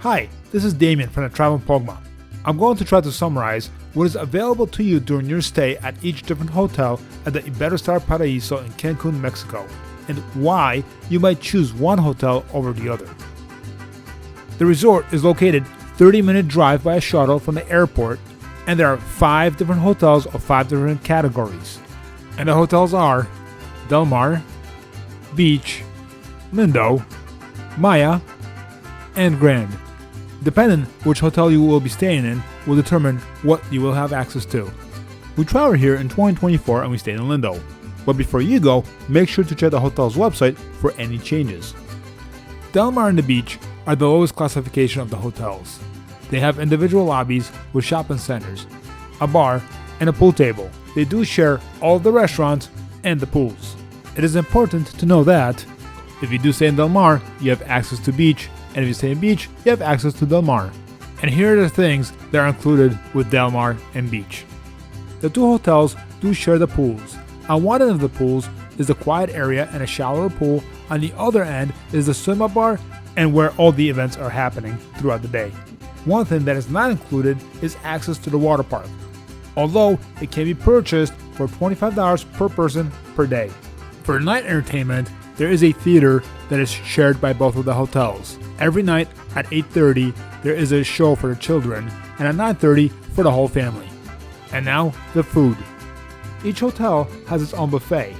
Hi, this is Damien from the Travel Pogma. I'm going to try to summarize what is available to you during your stay at each different hotel at the Iberostar Paraiso in Cancun, Mexico, and why you might choose one hotel over the other. The resort is located 30-minute drive by a shuttle from the airport, and there are 5 different hotels of 5 different categories. And the hotels are Del Mar, Beach, Lindo, Maya, and Grand. Depending which hotel you will be staying in will determine what you will have access to. We traveled here in 2024 and we stayed in Lindo. But before you go, make sure to check the hotel's website for any changes. Del Mar and the Beach are the lowest classification of the hotels. They have individual lobbies with shopping centers, a bar, and a pool table. They do share all of the restaurants and the pools. It is important to know that if you do stay in Del Mar, you have access to Beach, and if you stay in Beach, you have access to Del Mar. And here are the things that are included with Del Mar and Beach. The 2 hotels do share the pools. On one end of the pools is the quiet area and a shallower pool. On the other end is the swim-up bar and where all the events are happening throughout the day. One thing that is not included is access to the water park, although it can be purchased for $25 per person per day. For night entertainment, there is a theater that is shared by both of the hotels. Every night at 8:30, there is a show for the children, and at 9:30 for the whole family. And now, the food. Each hotel has its own buffet.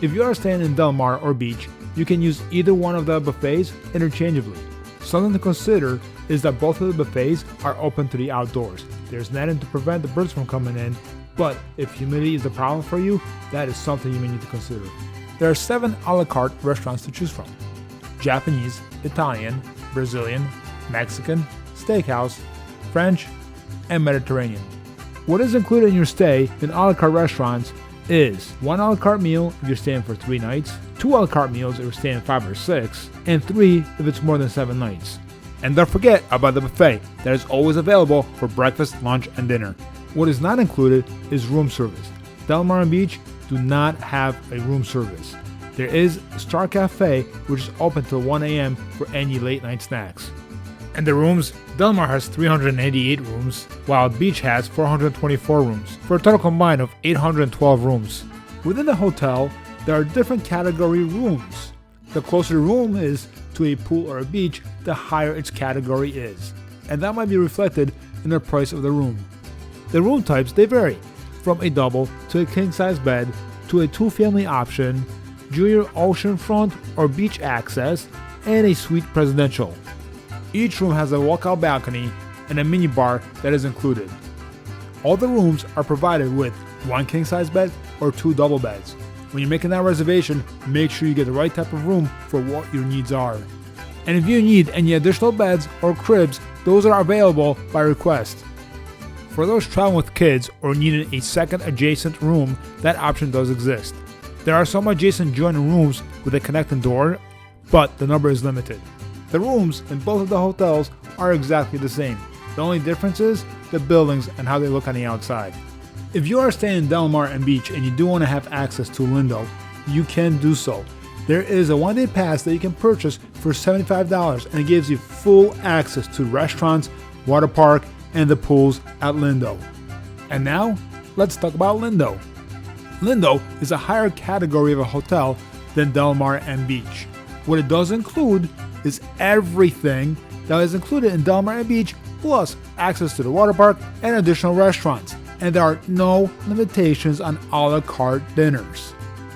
If you are staying in Del Mar or Beach, you can use either one of the buffets interchangeably. Something to consider is that both of the buffets are open to the outdoors. There's netting to prevent the birds from coming in, but if humidity is a problem for you, that is something you may need to consider. There are 7 a la carte restaurants to choose from: Japanese, Italian, Brazilian, Mexican, steakhouse, French, and Mediterranean. What is included in your stay in a la carte restaurants is 1 a la carte meal if you're staying for 3 nights, 2 a la carte meals if you're staying 5 or 6, and 3 if it's more than 7 nights. And don't forget about the buffet that is always available for breakfast, lunch, and dinner. What is not included is room service. Del Mar and Beach do not have a room service. There is Star Cafe, which is open till 1 a.m. for any late night snacks. And the rooms, Del Mar has 388 rooms, while Beach has 424 rooms, for a total combined of 812 rooms. Within the hotel, there are different category rooms. The closer the room is to a pool or a beach, the higher its category is, and that might be reflected in the price of the room. The room types, they vary, from a double to a king-size bed to a 2-family option, junior oceanfront or beach access, and a suite presidential. Each room has a walkout balcony and a mini bar that is included. All the rooms are provided with 1 king-size bed or 2 double beds. When you're making that reservation, make sure you get the right type of room for what your needs are. And if you need any additional beds or cribs, those are available by request. For those traveling with kids or needing a second adjacent room, that option does exist. There are some adjacent joining rooms with a connecting door, but the number is limited. The rooms in both of the hotels are exactly the same. The only difference is the buildings and how they look on the outside. If you are staying in Del Mar and Beach and you do want to have access to Lindo, you can do so. There is a 1-day pass that you can purchase for $75, and it gives you full access to restaurants, water park, and the pools at Lindo. And now, let's talk about Lindo. Lindo is a higher category of a hotel than Del Mar and Beach. What it does include is everything that is included in Del Mar and Beach, plus access to the water park and additional restaurants. And there are no limitations on a la carte dinners.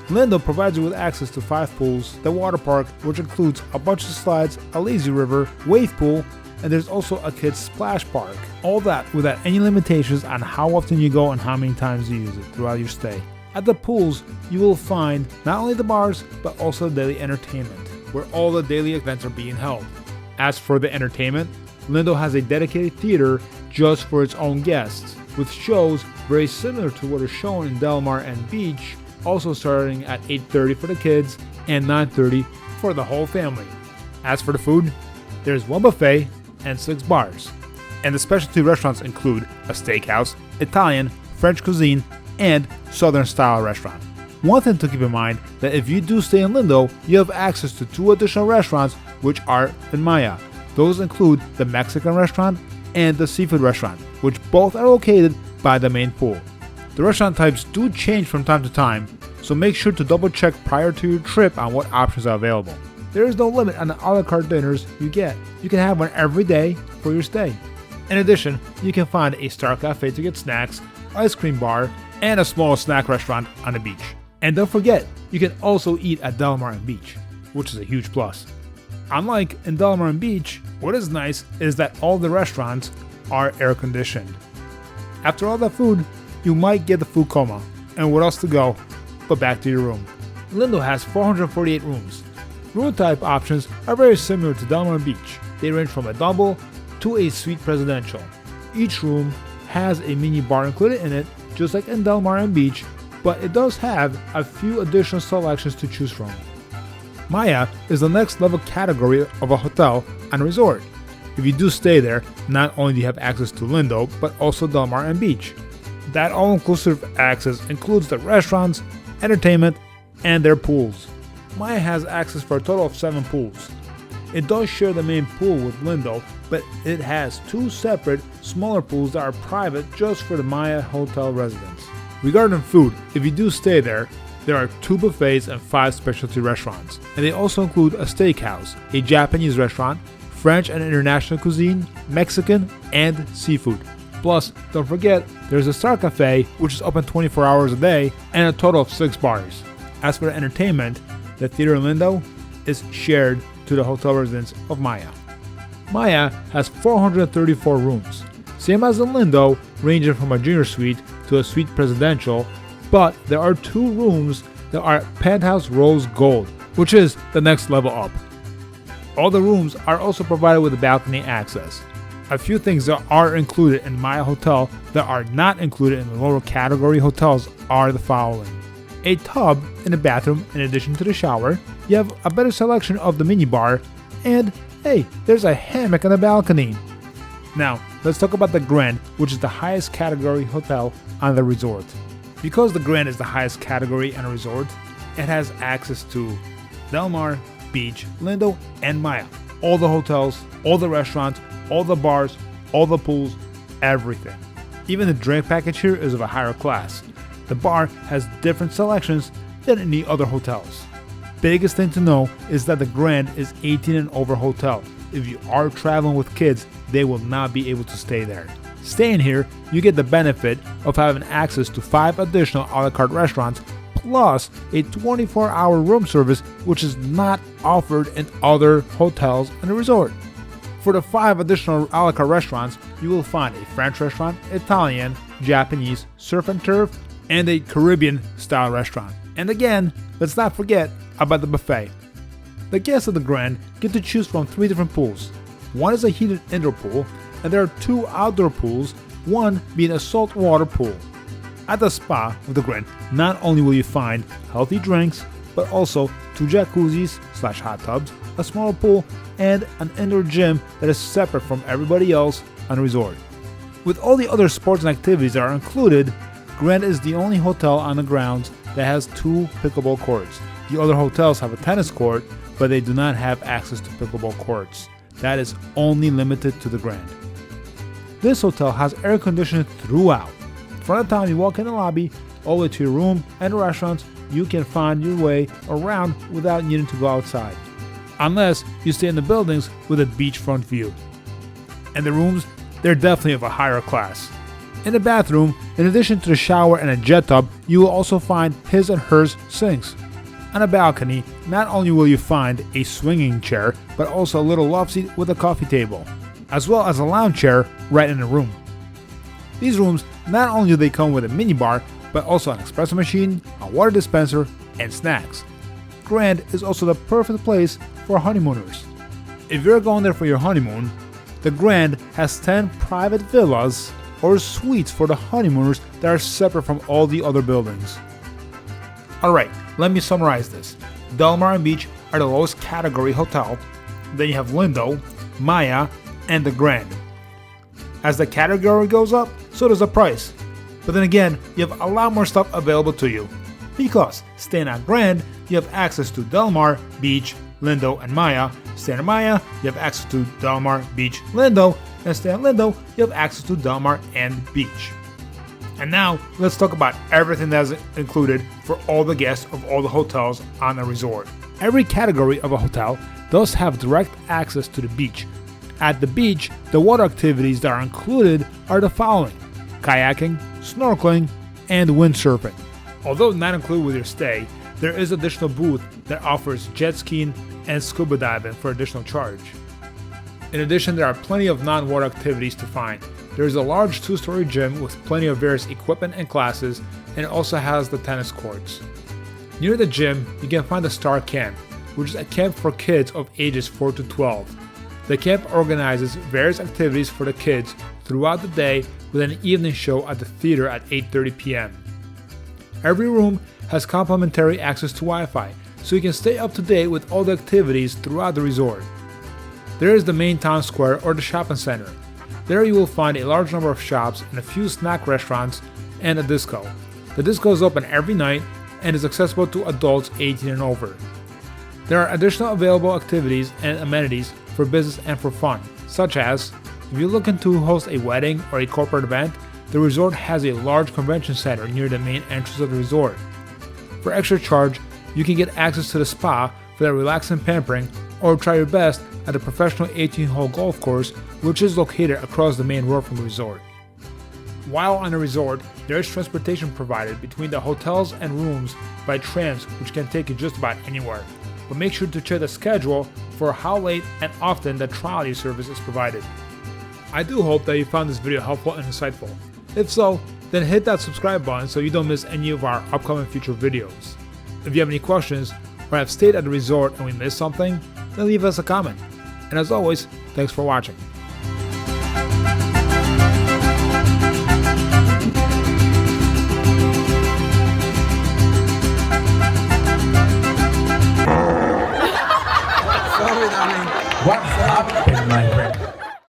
Lindo provides you with access to 5 pools, the water park, which includes a bunch of slides, a lazy river, wave pool, and there's also a kids splash park. All that without any limitations on how often you go and how many times you use it throughout your stay. At the pools, you will find not only the bars, but also daily entertainment, where all the daily events are being held. As for the entertainment, Lindo has a dedicated theater just for its own guests, with shows very similar to what is shown in Del Mar and Beach, also starting at 8:30 for the kids and 9:30 for the whole family. As for the food, there's 1 buffet and 6 bars. And the specialty restaurants include a steakhouse, Italian, French cuisine, and Southern style restaurant. One thing to keep in mind that if you do stay in Lindo, you have access to 2 additional restaurants which are in Maya. Those include the Mexican restaurant and the seafood restaurant, which both are located by the main pool. The restaurant types do change from time to time, so make sure to double check prior to your trip on what options are available. There is no limit on the a la carte dinners you get. You can have one every day for your stay. In addition, you can find a Star Cafe to get snacks, ice cream bar, and a small snack restaurant on the beach. And don't forget, you can also eat at Del Mar and Beach, which is a huge plus. Unlike in Del Mar and Beach, what is nice is that all the restaurants are air conditioned. After all that food, you might get the food coma, and what else to go but back to your room. Lindo has 448 rooms. Room type options are very similar to Del Mar and Beach. They range from a double to a suite presidential. Each room has a mini bar included in it, just like in Del Mar and Beach, but it does have a few additional selections to choose from. Maya is the next level category of a hotel and a resort. If you do stay there, not only do you have access to Lindo, but also Del Mar and Beach. That all-inclusive access includes the restaurants, entertainment, and their pools. Maya has access for a total of 7 pools. It does share the main pool with Lindo, but it has 2 separate, smaller pools that are private just for the Maya hotel residents. Regarding food, if you do stay there are 2 buffets and 5 specialty restaurants. And they also include a steakhouse, a Japanese restaurant, French and international cuisine, Mexican, and seafood. Plus, don't forget, there's a Star Cafe, which is open 24 hours a day, and a total of 6 bars. As for the entertainment, the theater in Lindo is shared to the hotel residents of Maya. Maya has 434 rooms, same as in Lindo, ranging from a junior suite to a suite presidential, but there are 2 rooms that are penthouse rose gold, which is the next level up. All the rooms are also provided with balcony access. A few things that are included in Maya Hotel that are not included in the lower category hotels are the following. A tub in the bathroom in addition to the shower, you have a better selection of the mini bar, and hey, there's a hammock on the balcony. Now, let's talk about the Grand, which is the highest category hotel on the resort. Because the Grand is the highest category on a resort, it has access to Del Mar, Beach, Lindo, and Maya. All the hotels, all the restaurants, all the bars, all the pools, everything. Even the drink package here is of a higher class. The bar has different selections than any other hotels. Biggest thing to know is that the Grand is 18 and over hotel. If you are traveling with kids, they will not be able to stay there. Staying here, you get the benefit of having access to 5 additional a la carte restaurants, plus a 24-hour room service, which is not offered in other hotels in the resort. For the 5 additional a la carte restaurants, you will find a French restaurant, Italian, Japanese, surf and turf, and a Caribbean-style restaurant. And again, let's not forget about the buffet. The guests of the Grand get to choose from 3 different pools. One is a heated indoor pool, and there are 2 outdoor pools, one being a saltwater pool. At the spa of the Grand, not only will you find healthy drinks, but also 2 jacuzzis/hot tubs, a smaller pool, and an indoor gym that is separate from everybody else on the resort. With all the other sports and activities that are included, Grand is the only hotel on the grounds that has 2 pickleball courts. The other hotels have a tennis court, but they do not have access to pickleball courts. That is only limited to the Grand. This hotel has air conditioning throughout. From the time you walk in the lobby, all the way to your room and restaurants, you can find your way around without needing to go outside. Unless you stay in the buildings with a beachfront view. And the rooms, they're definitely of a higher class. In the bathroom, in addition to the shower and a jet tub, you will also find his and hers sinks. On a balcony, not only will you find a swinging chair, but also a little love seat with a coffee table, as well as a lounge chair right in the room. These rooms, not only do they come with a mini bar, but also an espresso machine, a water dispenser, and snacks. Grand is also the perfect place for honeymooners. If you're going there for your honeymoon, the Grand has 10 private villas or suites for the honeymooners that are separate from all the other buildings. Alright, let me summarize this. Del Mar and Beach are the lowest category hotel. Then you have Lindo, Maya, and the Grand. As the category goes up, so does the price. But then again, you have a lot more stuff available to you. Because staying at Grand, you have access to Del Mar, Beach, Lindo, and Maya. Staying at Maya, you have access to Del Mar, Beach, Lindo, and stay at Lindo, you have access to Del Mar and Beach. And now, let's talk about everything that is included for all the guests of all the hotels on a resort. Every category of a hotel does have direct access to the beach. At the beach, the water activities that are included are the following: kayaking, snorkeling, and windsurfing. Although not included with your stay, there is additional booth that offers jet skiing and scuba diving for additional charge. In addition, there are plenty of non-water activities to find. There is a large 2-story gym with plenty of various equipment and classes, and it also has the tennis courts. Near the gym, you can find the Star Camp, which is a camp for kids of ages 4 to 12. The camp organizes various activities for the kids throughout the day with an evening show at the theater at 8:30 p.m. Every room has complimentary access to Wi-Fi, so you can stay up to date with all the activities throughout the resort. There is the main town square or the shopping center. There you will find a large number of shops and a few snack restaurants and a disco. The disco is open every night and is accessible to adults 18 and over. There are additional available activities and amenities for business and for fun, such as, if you're looking to host a wedding or a corporate event, the resort has a large convention center near the main entrance of the resort. For extra charge, you can get access to the spa for that relaxing pampering, or try your best at the professional 18-hole golf course, which is located across the main road from the resort. While on the resort, there is transportation provided between the hotels and rooms by trams, which can take you just about anywhere. But make sure to check the schedule for how late and often the trolley service is provided. I do hope that you found this video helpful and insightful. If so, then hit that subscribe button so you don't miss any of our upcoming future videos. If you have any questions or have stayed at the resort and we missed something, then leave us a comment. And as always, thanks for watching. Sorry, darling. What happened, my friend?